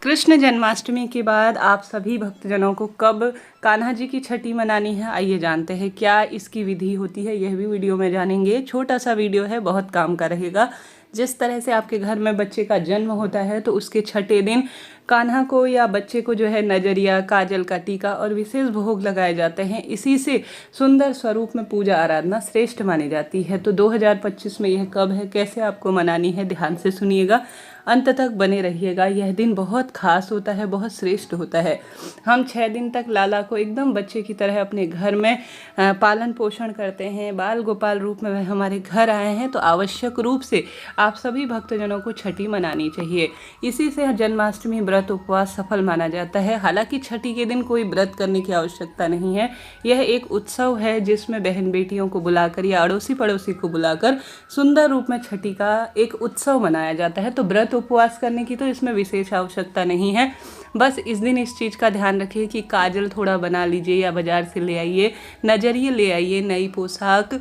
कृष्ण जन्माष्टमी के बाद आप सभी भक्तजनों को कब कान्हा जी की छठी मनानी है, आइए जानते हैं क्या इसकी विधि होती है। यह भी वीडियो में जानेंगे। छोटा सा वीडियो है, बहुत काम का रहेगा। जिस तरह से आपके घर में बच्चे का जन्म होता है तो उसके छठे दिन कान्हा को या बच्चे को जो है नजरिया, काजल का टीका और विशेष भोग लगाए जाते हैं। इसी से सुंदर स्वरूप में पूजा आराधना श्रेष्ठ मानी जाती है। तो 2025 में यह कब है, कैसे आपको मनानी है, ध्यान से सुनिएगा, अंत तक बने रहिएगा। यह दिन बहुत खास होता है, बहुत श्रेष्ठ होता है। हम 6 दिन तक लाला को एकदम बच्चे की तरह अपने घर में पालन पोषण करते हैं। बाल गोपाल रूप में वह हमारे घर आए हैं, तो आवश्यक रूप से आप सभी भक्तजनों को छठी मनानी चाहिए। इसी से जन्माष्टमी व्रत उपवास सफल माना जाता है। हालांकि छठी के दिन कोई व्रत करने की आवश्यकता नहीं है। यह एक उत्सव है जिसमें बहन बेटियों को बुलाकर या अड़ोसी पड़ोसी को बुलाकर सुंदर रूप में छठी का एक उत्सव मनाया जाता है। तो व्रत उपवास करने की तो इसमें विशेष आवश्यकता नहीं है। बस इस दिन इस चीज़ का ध्यान रखिए कि काजल थोड़ा बना लीजिए या बाजार से ले आइए, नजरिए ले आइए, नई पोशाक,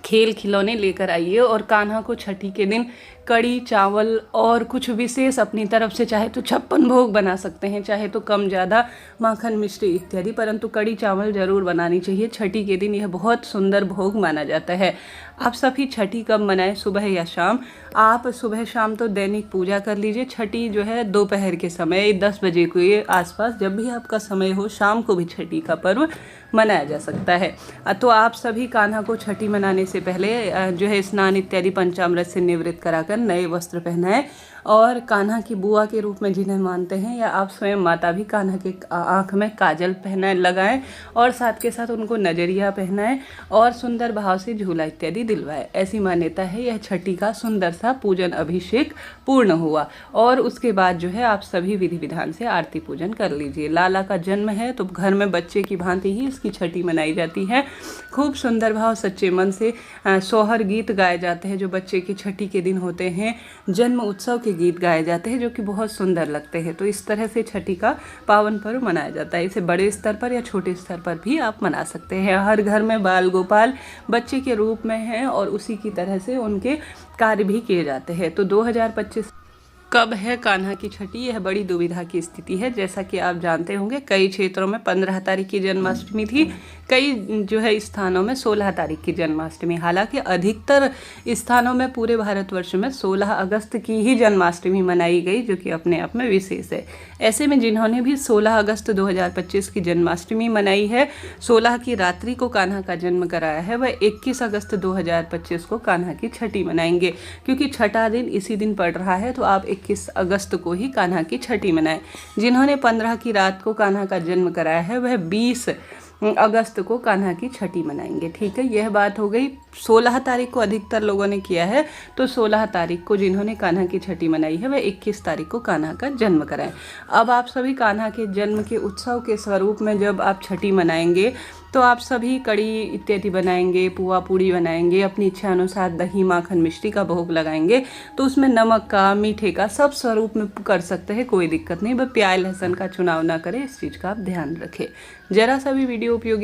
खेल खिलौने लेकर आइए और कान्हा को छठी के दिन कड़ी चावल और कुछ विशेष अपनी तरफ से चाहे तो 56 भोग बना सकते हैं, चाहे तो कम ज़्यादा माखन मिष्टी इत्यादि, परंतु कड़ी चावल जरूर बनानी चाहिए छठी के दिन। यह बहुत सुंदर भोग माना जाता है। आप सभी छठी कब मनाएं, सुबह या शाम? आप सुबह शाम तो दैनिक पूजा कर लीजिए। छठी जो है दोपहर के समय 10 बजे के आसपास, जब भी आपका समय हो, शाम को भी छठी का पर्व मनाया जा सकता है। तो आप सभी कान्हा को छठी मनाने से पहले जो है स्नान इत्यादि पंचामृत से निवृत्त कराकर नए वस्त्र पहनाएं और कान्हा की बुआ के रूप में जिन्हें मानते हैं या आप स्वयं माता भी कान्हा के आँख में काजल पहनाएं, लगाएं और साथ के साथ उनको नजरिया पहनाएं और सुंदर भाव से झूला इत्यादि दिलवाएं। ऐसी मान्यता है। यह छठी का सुंदर सा पूजन अभिषेक पूर्ण हुआ और उसके बाद जो है आप सभी विधि विधान से आरती पूजन कर लीजिए। लाला का जन्म है तो घर में बच्चे की भांति ही इसकी छठी मनाई जाती है। खूब सुंदर भाव सच्चे मन से सोहर गीत गाए जाते हैं जो बच्चे की छठी के दिन होते हैं। जन्म उत्सव के गीत गाए जाते हैं जो कि बहुत सुंदर लगते हैं। तो इस तरह से छठी का पावन पर्व मनाया जाता है। इसे बड़े स्तर पर या छोटे स्तर पर भी आप मना सकते हैं। हर घर में बाल गोपाल बच्चे के रूप में हैं और उसी की तरह से उनके कार्य भी किए जाते हैं। तो 2025 कब है कान्हा की छठी, यह बड़ी दुविधा की स्थिति है। जैसा कि आप जानते होंगे कई क्षेत्रों में 15 तारीख की जन्माष्टमी थी, कई जो है स्थानों में 16 तारीख की जन्माष्टमी। हालांकि अधिकतर स्थानों में पूरे भारतवर्ष में 16 अगस्त की ही जन्माष्टमी मनाई गई, जो कि अपने आप में विशेष है। ऐसे में जिन्होंने भी 16 अगस्त 2025 की जन्माष्टमी मनाई है, 16 की रात्रि को कान्हा का जन्म कराया है, वह 21 अगस्त 2025 को कान्हा की छठी मनाएंगे। क्योंकि छठा दिन इसी दिन पड़ रहा है तो आप 21 अगस्त को ही कान्हा की छठी मनाएं। जिन्होंने 15 की रात को कान्हा का जन्म कराया है वह 20 अगस्त को कान्हा की छठी मनाएंगे। ठीक है, यह बात हो गई। 16 तारीख को अधिकतर लोगों ने किया है, तो 16 तारीख को जिन्होंने कान्हा की छठी मनाई है वह 21 तारीख को कान्हा का जन्म कराएं। अब आप सभी कान्हा के जन्म के उत्सव के स्वरूप में जब आप छठी मनाएंगे तो आप सभी कड़ी इत्यादि बनाएंगे, पुआ पूड़ी बनाएंगे, अपनी इच्छा अनुसार दही माखन मिष्टी का भोग लगाएंगे। तो उसमें नमक का, मीठे का सब स्वरूप में कर सकते हैं, कोई दिक्कत नहीं। बस प्याज लहसुन का चुनाव ना करें, इस चीज़ का आप ध्यान रखें। जरा सा भी वीडियो उपयोगी